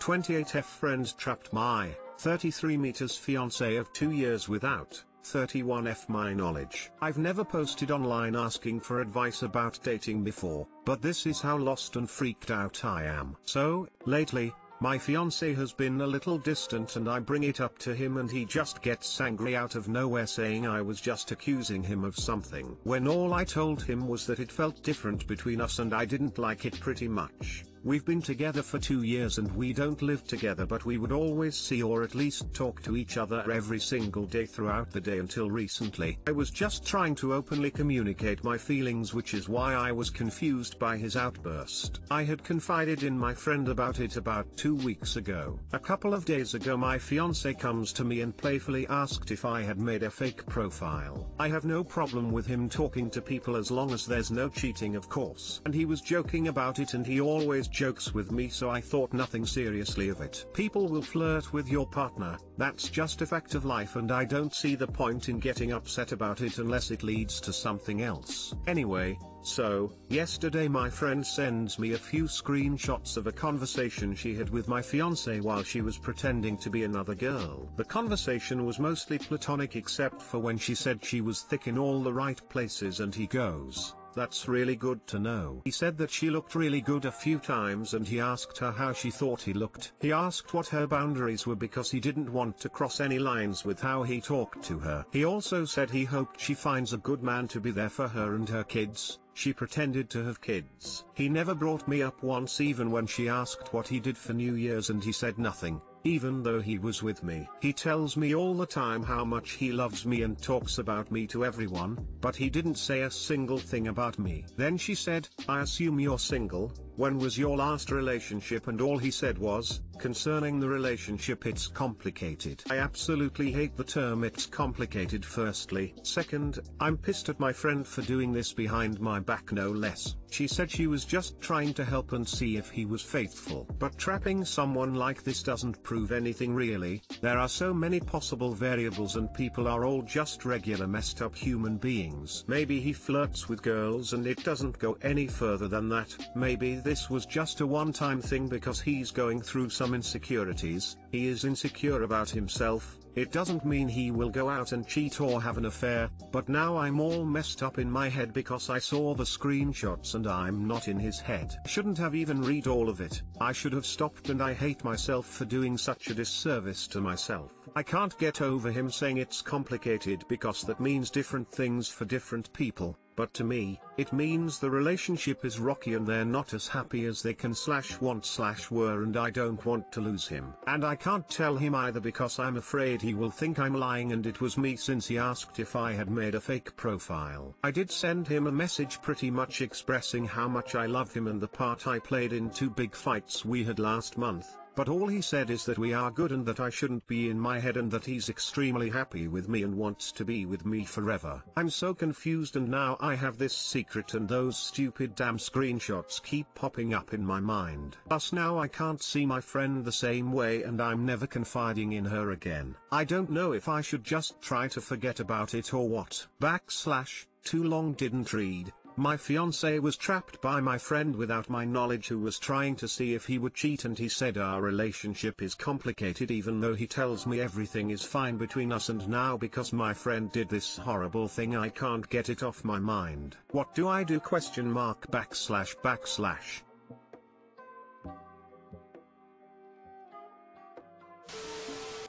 28F friends trapped my 33 meters fiance of 2 years without 31F my knowledge. I've never posted online asking for advice about dating before, but this is how lost and freaked out I am. So, lately, my fiance has been a little distant and I bring it up to him and he just gets angry out of nowhere saying I was just accusing him of something. When all I told him was that it felt different between us and I didn't like it pretty much. We've been together for 2 years and we don't live together, but we would always see or at least talk to each other every single day throughout the day until recently. I was just trying to openly communicate my feelings, which is why I was confused by his outburst. I had confided in my friend about it about 2 weeks ago. A couple of days ago my fiance comes to me and playfully asked if I had made a fake profile. I have no problem with him talking to people as long as there's no cheating, of course. And he was joking about it and he always jokes with me, so I thought nothing seriously of it. People will flirt with your partner, that's just a fact of life, and I don't see the point in getting upset about it unless it leads to something else. Anyway, so, yesterday my friend sends me a few screenshots of a conversation she had with my fiance while she was pretending to be another girl. The conversation was mostly platonic except for when she said she was thick in all the right places and he goes, "That's really good to know." He said that she looked really good a few times and he asked her how she thought he looked. He asked what her boundaries were because he didn't want to cross any lines with how he talked to her. He also said he hoped she finds a good man to be there for her and her kids. She pretended to have kids. He never brought me up once, even when she asked what he did for New Year's, and he said nothing, even though he was with me. He tells me all the time how much he loves me and talks about me to everyone, but he didn't say a single thing about me. Then she said, "I assume you're single, when was your last relationship?" And all he said was, "Concerning the relationship, it's complicated." I absolutely hate the term "it's complicated." Firstly. Second, I'm pissed at my friend for doing this behind my back, no less. She said she was just trying to help and see if he was faithful. But trapping someone like this doesn't prove anything really. There are so many possible variables and people are all just regular messed up human beings. Maybe he flirts with girls and it doesn't go any further than that. Maybe this was just a one-time thing because he's going through some insecurities. He is insecure about himself. It doesn't mean he will go out and cheat or have an affair, but now I'm all messed up in my head because I saw the screenshots and I'm not in his head. Shouldn't have even read all of it. I should have stopped, and I hate myself for doing such a disservice to myself. I can't get over him saying it's complicated because that means different things for different people. But to me, it means the relationship is rocky and they're not as happy as they can /want were, and I don't want to lose him. And I can't tell him either because I'm afraid he will think I'm lying and it was me, since he asked if I had made a fake profile. I did send him a message pretty much expressing how much I love him and the part I played in 2 big fights we had last month. But all he said is that we are good and that I shouldn't be in my head and that he's extremely happy with me and wants to be with me forever. I'm so confused, and now I have this secret and those stupid damn screenshots keep popping up in my mind. Plus now I can't see my friend the same way and I'm never confiding in her again. I don't know if I should just try to forget about it or what. Too long didn't read. My fiance was trapped by my friend without my knowledge, who was trying to see if he would cheat, and he said our relationship is complicated even though he tells me everything is fine between us, and now because my friend did this horrible thing I can't get it off my mind. What do I do? ?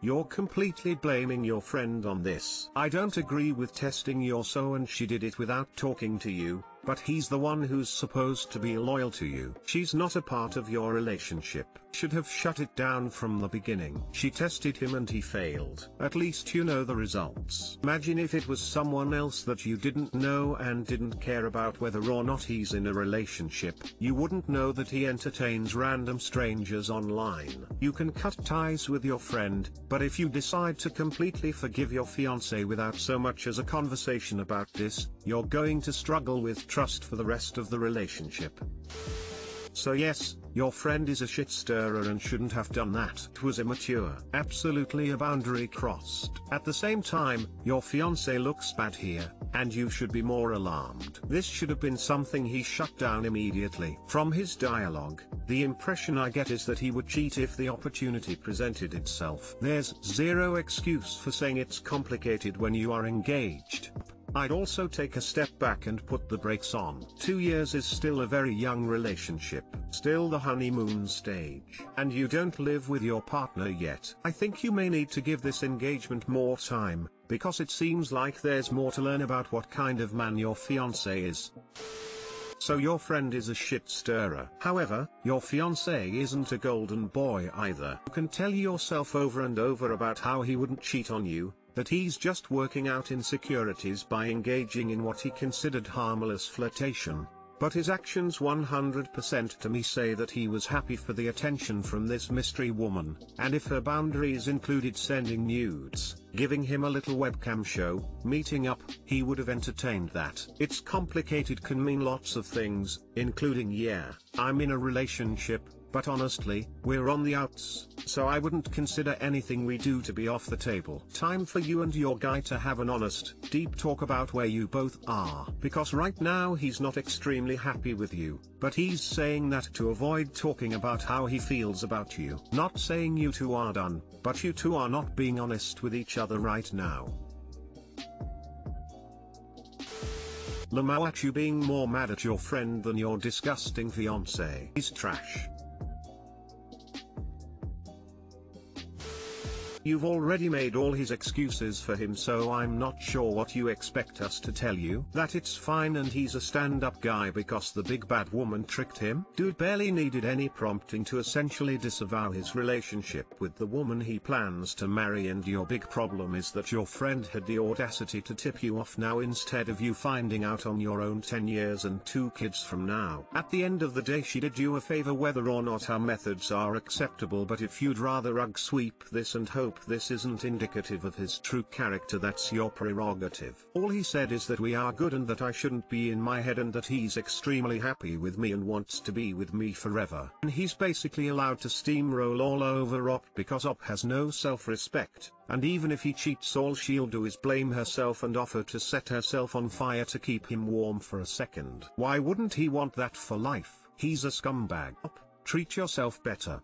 You're completely blaming your friend on this. I don't agree with testing your so, and she did it without talking to you, but he's the one who's supposed to be loyal to you. She's not a part of your relationship. Should have shut it down from the beginning. She tested him and he failed. At least you know the results. Imagine if it was someone else that you didn't know and didn't care about whether or not he's in a relationship. You wouldn't know that he entertains random strangers online. You can cut ties with your friend, but if you decide to completely forgive your fiance without so much as a conversation about this, you're going to struggle with trust for the rest of the relationship. So yes, your friend is a shit stirrer and shouldn't have done that. It was immature. Absolutely a boundary crossed. At the same time, your fiance looks bad here. and you should be more alarmed. This should have been something he shut down immediately. From his dialogue, the impression I get is that he would cheat if the opportunity presented itself. There's zero excuse for saying it's complicated when you are engaged. I'd also take a step back and put the brakes on. 2 years is still a very young relationship, still the honeymoon stage. And you don't live with your partner yet. I think you may need to give this engagement more time, because it seems like there's more to learn about what kind of man your fiancé is. So your friend is a shit stirrer. However, your fiancé isn't a golden boy either. You can tell yourself over and over about how he wouldn't cheat on you, that he's just working out insecurities by engaging in what he considered harmless flirtation. But his actions 100% to me say that he was happy for the attention from this mystery woman, and if her boundaries included sending nudes, giving him a little webcam show, meeting up, he would have entertained that. It's complicated can mean lots of things, including yeah, I'm in a relationship, but honestly, we're on the outs, so I wouldn't consider anything we do to be off the table. Time for you and your guy to have an honest, deep talk about where you both are. Because right now he's not extremely happy with you, but he's saying that to avoid talking about how he feels about you. Not saying you two are done, but you two are not being honest with each other right now. Lamau at you being more mad at your friend than your disgusting fiancé. He's trash. You've already made all his excuses for him, so I'm not sure what you expect us to tell you. That it's fine and he's a stand-up guy because the big bad woman tricked him? Dude barely needed any prompting to essentially disavow his relationship with the woman he plans to marry, and your big problem is that your friend had the audacity to tip you off now instead of you finding out on your own 10 years and 2 kids from now. At the end of the day, she did you a favor whether or not her methods are acceptable, but if you'd rather rug sweep this and hope this isn't indicative of his true character, that's your prerogative. All he said is that we are good and that I shouldn't be in my head, and that he's extremely happy with me and wants to be with me forever. And he's basically allowed to steamroll all over Op because Op has no self-respect, and even if he cheats all she'll do is blame herself and offer to set herself on fire to keep him warm for a second. Why wouldn't he want that for life? He's a scumbag. Op, treat yourself better.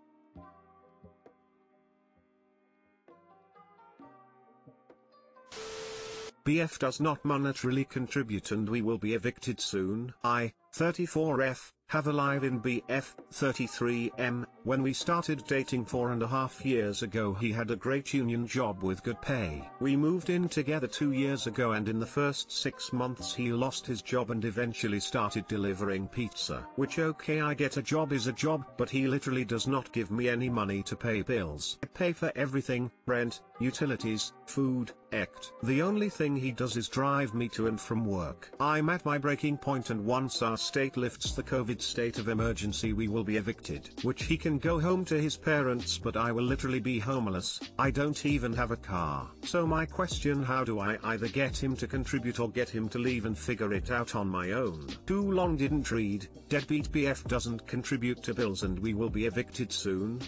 BF does not monetarily contribute and we will be evicted soon. I, 34F, have a live in BF, 33M. When we started dating 4.5 years ago, he had a great union job with good pay. We moved in together 2 years ago, and in the first 6 months he lost his job and eventually started delivering pizza. Which, okay, I get, a job is a job, but he literally does not give me any money to pay bills. I pay for everything: rent, utilities, food, ect. The only thing he does is drive me to and from work. I'm at my breaking point, and once our state lifts the COVID state of emergency, we will be evicted. Which he can go home to his parents, but I will literally be homeless. I don't even have a car. So my question: how do I either get him to contribute or get him to leave and figure it out on my own? Too long didn't read. Deadbeat BF doesn't contribute to bills and we will be evicted soon.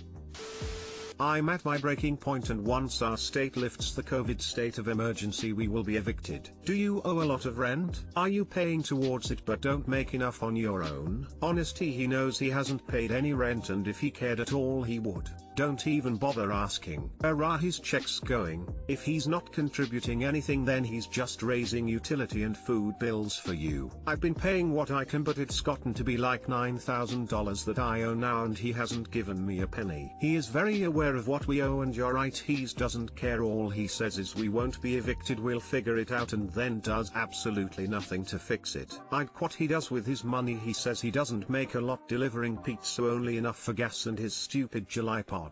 I'm at my breaking point, and once our state lifts the COVID state of emergency, we will be evicted. Do you owe a lot of rent? Are you paying towards it but don't make enough on your own? Honesty, he knows he hasn't paid any rent, and if he cared at all he would. Don't even bother asking. Where are his checks going? If he's not contributing anything, then he's just raising utility and food bills for you. I've been paying what I can, but it's gotten to be like $9,000 that I owe now, and he hasn't given me a penny. He is very aware of what we owe, and you're right, he doesn't care. All he says is we won't be evicted, we'll figure it out, and then does absolutely nothing to fix it. What he does with his money: he says he doesn't make a lot delivering pizza, only enough for gas and his stupid July pods.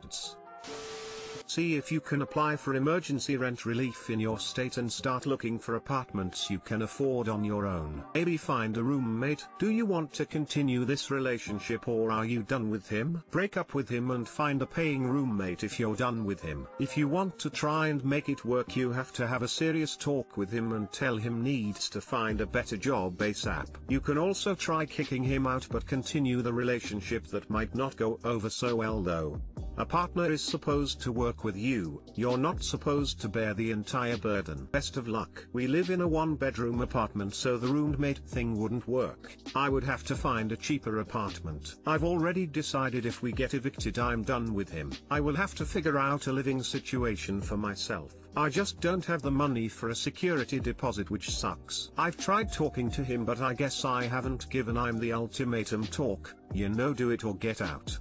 See if you can apply for emergency rent relief in your state and start looking for apartments you can afford on your own. Maybe find a roommate. Do you want to continue this relationship, or are you done with him? Break up with him and find a paying roommate if you're done with him. If you want to try and make it work, you have to have a serious talk with him and tell him needs to find a better job ASAP. You can also try kicking him out but continue the relationship. That might not go over so well though. A partner is supposed to work with you, you're not supposed to bear the entire burden. Best of luck. We live in a 1-bedroom apartment, so the roommate thing wouldn't work. I would have to find a cheaper apartment. I've already decided if we get evicted I'm done with him. I will have to figure out a living situation for myself. I just don't have the money for a security deposit, which sucks. I've tried talking to him, but I guess I haven't given him the ultimatum talk, you know, do it or get out.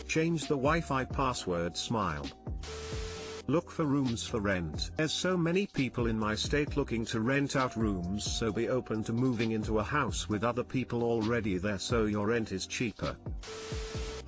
Change the Wi-Fi password, smile. Look for rooms for rent. There's so many people in my state looking to rent out rooms, so be open to moving into a house with other people already there so your rent is cheaper.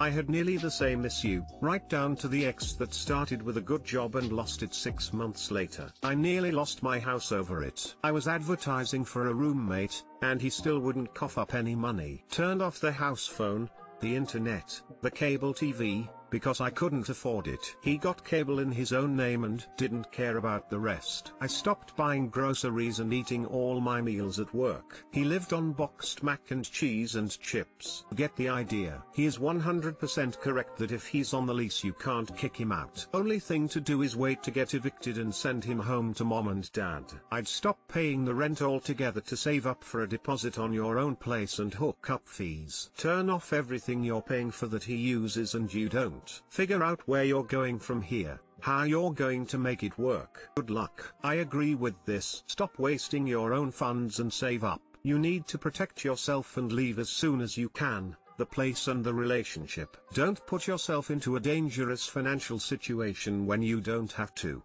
I had nearly the same issue, right down to the ex that started with a good job and lost it 6 months later. I nearly lost my house over it. I was advertising for a roommate, and he still wouldn't cough up any money. Turned off the house phone, the internet, the cable TV, because I couldn't afford it. He got cable in his own name and didn't care about the rest. I stopped buying groceries and eating all my meals at work. He lived on boxed mac and cheese and chips. Get the idea. He is 100% correct that if he's on the lease you can't kick him out. Only thing to do is wait to get evicted and send him home to mom and dad. I'd stop paying the rent altogether to save up for a deposit on your own place and hookup fees. Turn off everything you're paying for that he uses and you don't. Figure out where you're going from here, how you're going to make it work. Good luck. I agree with this. Stop wasting your own funds and save up. You need to protect yourself and leave as soon as you can, the place and the relationship. Don't put yourself into a dangerous financial situation when you don't have to.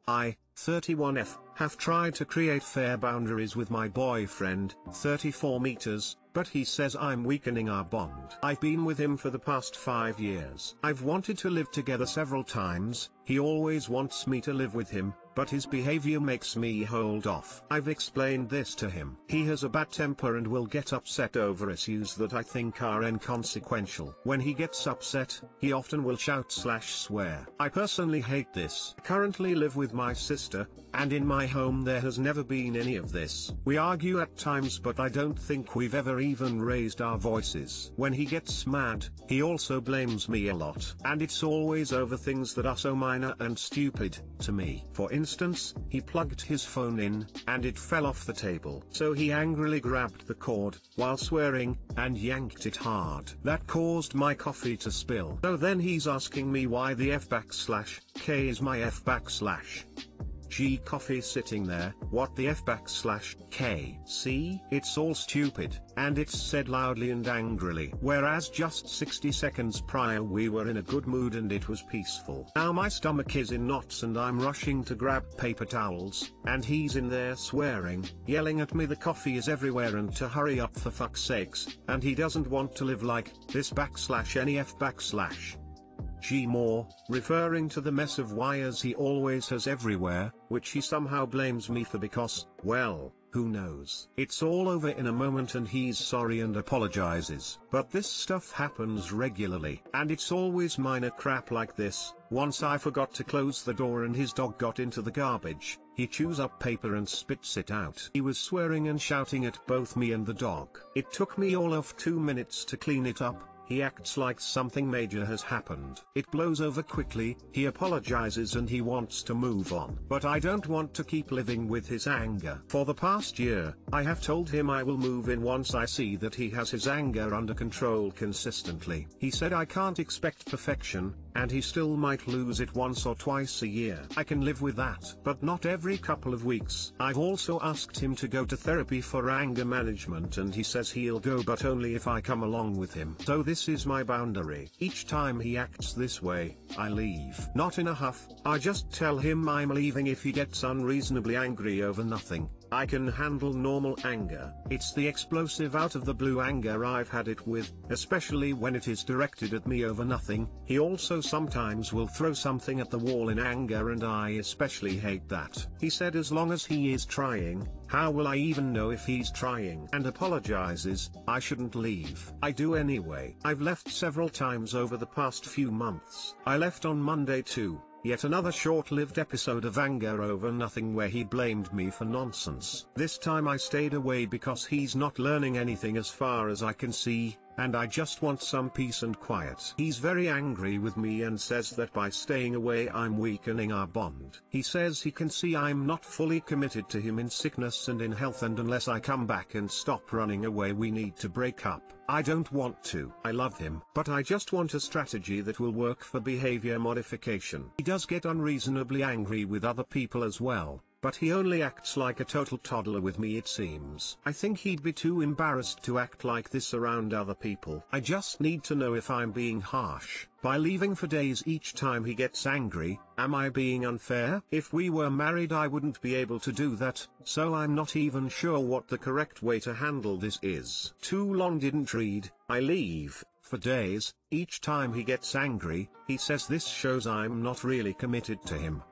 I, 31F, have tried to create fair boundaries with my boyfriend, 34 meters, but he says I'm weakening our bond. I've been with him for the past 5 years. I've wanted to live together several times, he always wants me to live with him, but his behavior makes me hold off. I've explained this to him. He has a bad temper and will get upset over issues that I think are inconsequential. When he gets upset, he often will shout/swear. I personally hate this. I currently live with my sister, and in my home there has never been any of this. We argue at times, but I don't think we've ever even raised our voices. When he gets mad, he also blames me a lot. And it's always over things that are so minor and stupid to me. For instance, he plugged his phone in, and it fell off the table. So he angrily grabbed the cord, while swearing, and yanked it hard. That caused my coffee to spill. So then he's asking me why the F/K is my F/G coffee sitting there, what the F/K? See? It's all stupid, and it's said loudly and angrily. Whereas just 60 seconds prior we were in a good mood and it was peaceful. Now my stomach is in knots and I'm rushing to grab paper towels, and he's in there swearing, yelling at me the coffee is everywhere and to hurry up for fuck's sakes, and he doesn't want to live like this /any F/G more, referring to the mess of wires he always has everywhere, which he somehow blames me for because, well, who knows. It's all over in a moment and he's sorry and apologizes. But this stuff happens regularly, and it's always minor crap like this. Once I forgot to close the door and his dog got into the garbage. He chews up paper and spits it out. He was swearing and shouting at both me and the dog. It took me all of 2 minutes to clean it up. He acts like something major has happened. It blows over quickly, he apologizes and he wants to move on. But I don't want to keep living with his anger. For the past year, I have told him I will move in once I see that he has his anger under control consistently. He said I can't expect perfection, and he still might lose it once or twice a year. I can live with that, but not every couple of weeks. I've also asked him to go to therapy for anger management and he says he'll go, but only if I come along with him. So this is my boundary. Each time he acts this way, I leave. Not in a huff, I just tell him I'm leaving if he gets unreasonably angry over nothing. I can handle normal anger. It's the explosive out of the blue anger I've had it with, especially when it is directed at me over nothing. He also sometimes will throw something at the wall in anger and I especially hate that. He said as long as he is trying, how will I even know if he's trying? And apologizes, I shouldn't leave. I do anyway. I've left several times over the past few months. I left on Monday too. Yet another short-lived episode of anger over nothing where he blamed me for nonsense. This time I stayed away because he's not learning anything as far as I can see. and I just want some peace and quiet. He's very angry with me and says that by staying away I'm weakening our bond. He says he can see I'm not fully committed to him in sickness and in health, and unless I come back and stop running away we need to break up. I don't want to. I love him, but I just want a strategy that will work for behavior modification. He does get unreasonably angry with other people as well, but he only acts like a total toddler with me, it seems. I think he'd be too embarrassed to act like this around other people. I just need to know if I'm being harsh by leaving for days each time he gets angry. Am I being unfair? If we were married I wouldn't be able to do that, so I'm not even sure what the correct way to handle this is. Too long didn't read. I leave for days each time he gets angry. He says this shows I'm not really committed to him.